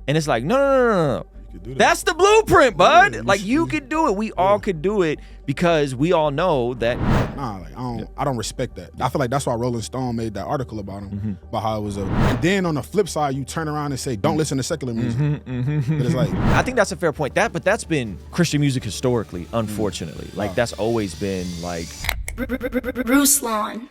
And it's like, no. That's the blueprint, bud. Yeah, like you could do it. We all could do it because we all know that. Nah, like I don't respect that. I feel like that's why Rolling Stone made that article about him, about how it was and then on the flip side, you turn around and say, don't listen to secular music. But it's like, I think that's a fair point. But that's been Christian music historically, unfortunately. Like that's always been like. Ruslan.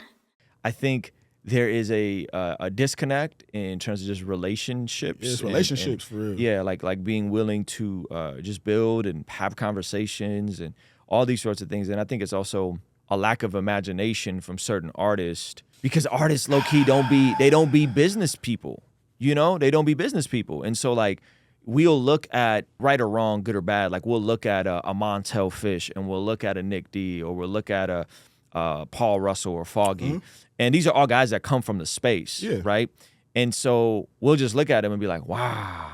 I think there is a disconnect in terms of just relationships. It's relationships for real. Yeah, like being willing to just build and have conversations and all these sorts of things. And I think it's also a lack of imagination from certain artists, because artists low key don't be business people. You know, they don't be business people. And so like we'll look at right or wrong, good or bad. Like we'll look at a Montel Fish and we'll look at a Nick D, or we'll look at a Paul Russell or Foggy. And these are all guys that come from the space, right? And so we'll just look at them and be like, wow.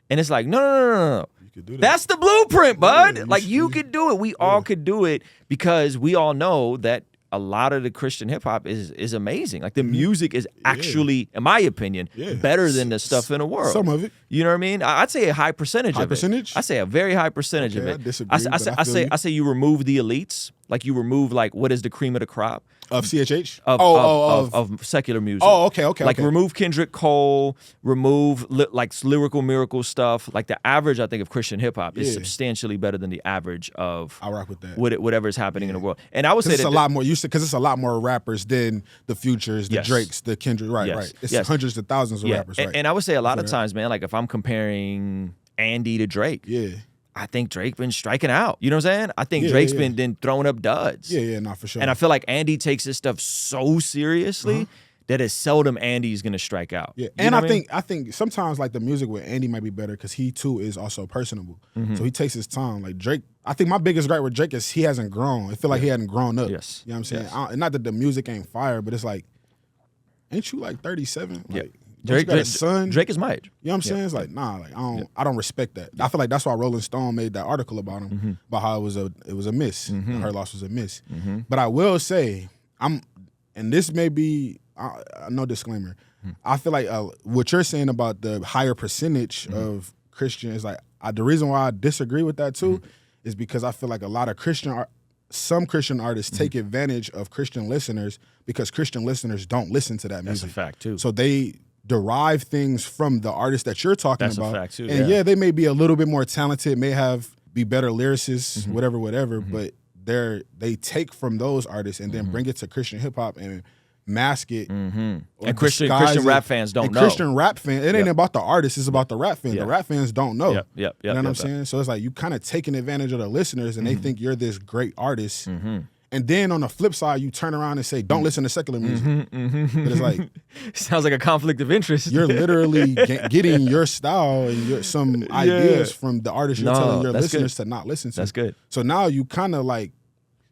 And it's like, no. You could do that. That's the blueprint, bud. Yeah, like you could do it. We all could do it because we all know that a lot of the Christian hip hop is amazing. Like the music is actually, in my opinion, better than the stuff in the world. Some of it. You know what I mean? I'd say a high percentage of it. Percentage? I say a very high percentage of it. I disagree. I say you remove the elites. Like you remove like what is the cream of the crop of CHH of secular music. Oh, okay. Like remove Kendrick Cole, remove like lyrical miracle stuff. Like the average, I think, of Christian hip hop is substantially better than the average of I rock with that. Whatever is happening in the world. And I would say it's a lot more used to, because it's a lot more rappers than the Futures, the Drakes, the Kendrick. Right. It's hundreds of thousands of rappers. Right. And I would say a lot of times, man, like if I'm comparing Andy to Drake, I think Drake been striking out. You know what I'm saying? I think Drake's been throwing up duds. Yeah, for sure. And I feel like Andy takes this stuff so seriously that it's seldom Andy's gonna strike out. Yeah, and I think sometimes like the music with Andy might be better because he too is also personable. So he takes his time. Like Drake, I think my biggest gripe with Drake is he hasn't grown. I feel like he hadn't grown up. Yes. You know what I'm saying? Not that the music ain't fire, but it's like, ain't you like 37? Like, Drake got a son. Drake is my age. You know what I'm saying? It's like, nah, like I don't respect that. I feel like that's why Rolling Stone made that article about him, about how it was a miss. Her loss was a miss. But I will say, and this may be no disclaimer. I feel like what you're saying about the higher percentage of Christian is like the reason why I disagree with that too is because I feel like a lot of some Christian artists take advantage of Christian listeners because Christian listeners don't listen to that music. That's a fact too. So they derive things from the artist that you're talking about. That's a fact too. And they may be a little bit more talented, may be better lyricists, whatever, but they take from those artists and then bring it to Christian hip hop and mask it. And Christian rap fans don't know. Christian rap fans, it ain't about the artist, it's about the rap fans. The rap fans don't know. You know what I'm saying? So it's like you kind of taking advantage of the listeners and they think you're this great artist. And then on the flip side, you turn around and say, don't listen to secular music. But it's like... Sounds like a conflict of interest. You're literally getting your style and some ideas from the artist you're telling your listeners to not listen to. That's good. So now you kind of like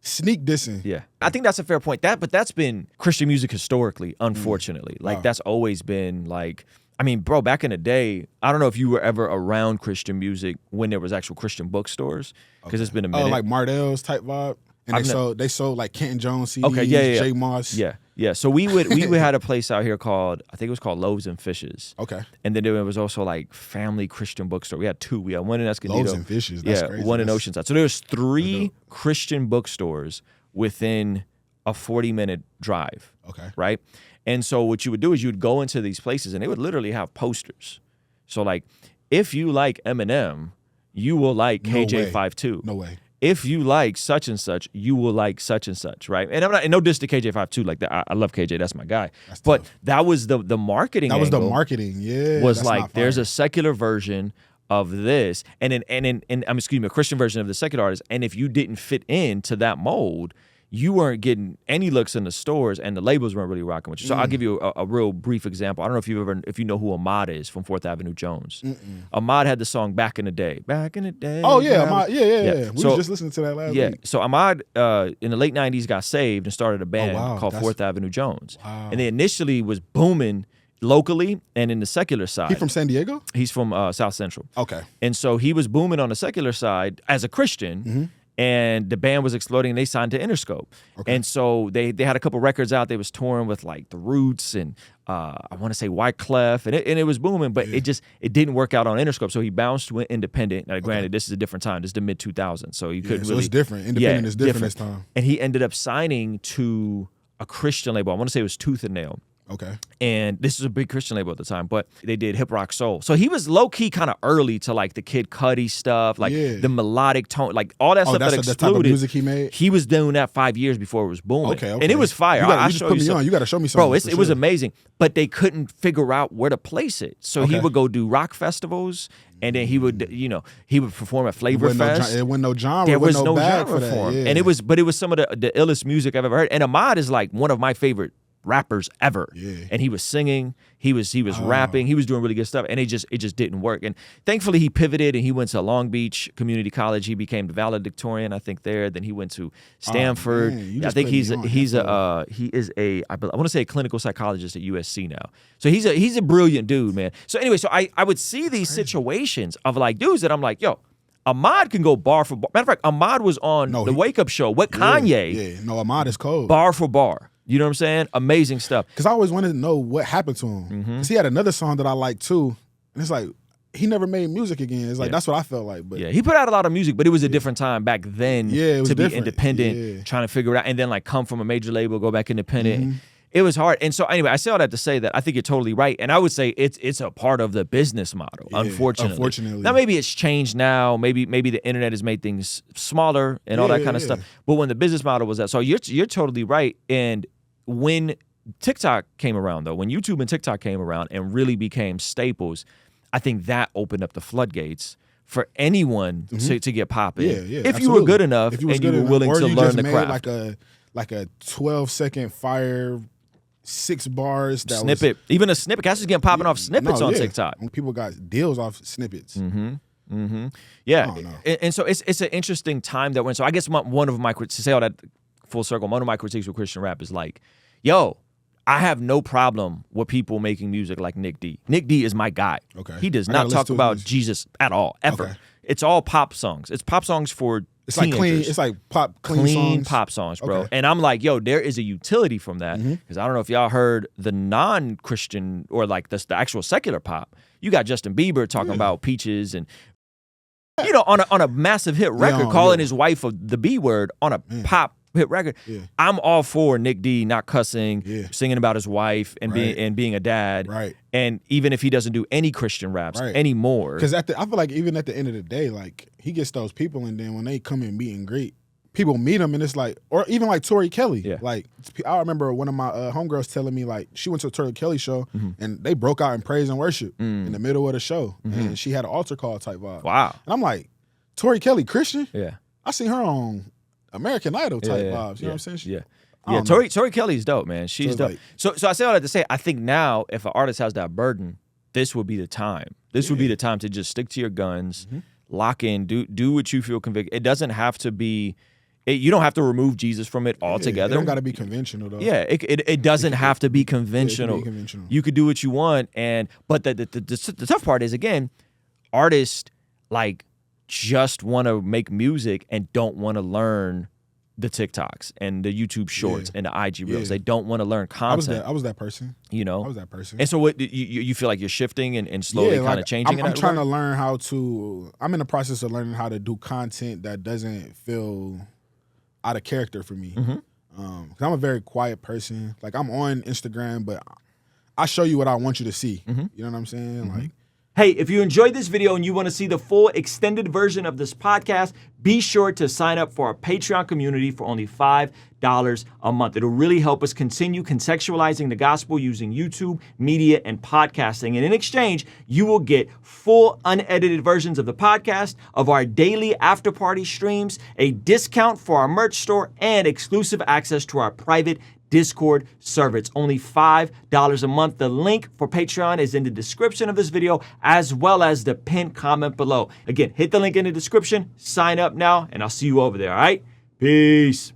sneak dissing. Yeah. I think that's a fair point. But that's been Christian music historically, unfortunately. Like that's always been like... I mean, bro, back in the day, I don't know if you were ever around Christian music when there was actual Christian bookstores, because it's been a minute. Oh, like Mardell's type vibe? And they sold like Kenton Jones CDs, J Moss. Yeah. So we had a place out here called, I think it was called Loaves and Fishes. Okay. And then there was also like Family Christian Bookstore. We had two. We had one in Escondido. Loaves and Fishes. That's crazy. One in Oceanside. So there's 3 Christian bookstores within a 40-minute drive. Okay. Right. And so what you would do is you would go into these places and they would literally have posters. So like, if you like Eminem, you will like KJ52. No way. If you like such and such, you will like such and such, right? And I'm not, no diss to KJ52, like that. I love KJ, that's my guy. But that was the marketing. That was the marketing, was like there's a secular version of this, and a Christian version of the secular artist. And if you didn't fit into that mold, you weren't getting any looks in the stores, and the labels weren't really rocking with you. So I'll give you a real brief example. I don't know if you know who Ahmad is from 4th Avenue Jones. Ahmad had the song Back in the Day. Back in the Day. Oh yeah, Ahmad. Yeah. We were just listening to that last week. So Ahmad in the late 90s got saved and started a band called 4th Avenue Jones. Wow. And they initially was booming locally and in the secular side. He from San Diego? He's from South Central. Okay. And so he was booming on the secular side as a Christian. and the band was exploding, and they signed to Interscope. Okay. And so they had a couple records out. They was touring with like The Roots and I want to say Wyclef, and it was booming, but it didn't work out on Interscope. So he bounced to independent. Now, granted, this is a different time. This is the mid 2000s, so you couldn't so really. it's different. Independent is different this time. And he ended up signing to a Christian label. I want to say it was Tooth and Nail. Okay. And this was a big Christian label at the time, but they did hip rock soul. So he was low key kind of early to like the Kid Cudi stuff, like the melodic tone, like all that stuff that exploded. The type of music he made? He was doing that 5 years before it was booming. Okay. And it was fire. You just put me on. You got to show me something. Bro, it was amazing. But they couldn't figure out where to place it. So he would go do rock festivals, and then he would, he would perform at Flavor Fest. It wasn't no genre. There was no bag genre for him. And it was some of the illest music I've ever heard. And Ahmad is like one of my favorite rappers ever. And he was singing, he was rapping, he was doing really good stuff, and it just didn't work. And thankfully he pivoted and he went to Long Beach Community College. He became the valedictorian, I think, there. Then he went to Stanford. I think he is a I want to say a clinical psychologist at USC now. So he's a brilliant dude, man. So anyway, so I would see these situations of like dudes that I'm like, yo, Ahmad can go bar for bar. Matter of fact, Ahmad was on the Wake Up Show with Kanye. Yeah, no, Ahmad is cold. Bar for bar. You know what I'm saying? Amazing stuff. Because I always wanted to know what happened to him. Because he had another song that I liked too. And it's like, he never made music again. It's like, that's what I felt like. But he put out a lot of music, but it was a different time back then it was to be different. independent, trying to figure it out, and then like come from a major label, go back independent. It was hard. And so anyway, I say all that to say that I think you're totally right. And I would say it's a part of the business model, unfortunately. Now maybe it's changed now. Maybe the internet has made things smaller and all that kind of stuff. But when the business model was that, so you're totally right. And when TikTok came around, though, when YouTube and TikTok came around and really became staples, I think that opened up the floodgates for anyone to get popping. If you were good enough and you were willing to learn the craft. Like a 12-second fire, 6 bars. Snippet. Even a snippet. Guys is getting popping off snippets on TikTok. When people got deals off snippets. Yeah. And so it's an interesting time that went. So I guess one of my, to say all that full circle, one of my critiques with Christian rap is like, yo, I have no problem with people making music like Nick D. Nick D is my guy. Okay. He does not talk about Jesus at all, ever. Okay. It's all pop songs. It's pop songs for teenagers. Like clean. It's like clean songs. Pop songs, bro. Okay. And I'm like, yo, there is a utility from that. Because I don't know if y'all heard the non-Christian or like the actual secular pop. You got Justin Bieber talking about peaches and on a massive hit record, calling his wife the B word on a pop hit record. I'm all for Nick D not cussing, singing about his wife and being a dad. Right. And even if he doesn't do any Christian raps anymore. Because I feel like even at the end of the day, like he gets those people, and then when they come and meet and greet, people meet him, and it's like, or even like Tori Kelly. Like I remember one of my homegirls telling me like she went to a Tori Kelly show and they broke out in praise and worship in the middle of the show, and she had an altar call type vibe. Wow. And I'm like, Tori Kelly Christian? Yeah. I seen her on American Idol type vibes. You know what I'm saying? Yeah, Tori Kelly's dope, man. She's dope. Like, so I say all that to say, I think now if an artist has that burden, this would be the time. This would be the time to just stick to your guns, lock in, do what you feel convicted. It doesn't have to be. You don't have to remove Jesus from it altogether. It don't got to be conventional though. Yeah, it doesn't have to be conventional. You could do what you want, but the tough part is, again, artists like just want to make music and don't want to learn the TikToks and the YouTube Shorts and the IG Reels. They don't want to learn content. I was that person. I was that person. And so what you feel like you're shifting and slowly kind of changing? I'm trying to learn how to. I'm in the process of learning how to do content that doesn't feel out of character for me. 'Cause I'm a very quiet person. Like I'm on Instagram, but I show you what I want you to see. You know what I'm saying? Like. Hey, if you enjoyed this video and you want to see the full extended version of this podcast, be sure to sign up for our Patreon community for only $5 a month. It'll really help us continue contextualizing the gospel using YouTube, media, and podcasting. And in exchange, you will get full unedited versions of the podcast, of our daily after party streams, a discount for our merch store, and exclusive access to our private Discord server. It's only $5 a month. The link for Patreon is in the description of this video, as well as the pinned comment below. Again, hit the link in the description, sign up now, and I'll see you over there, all right? Peace.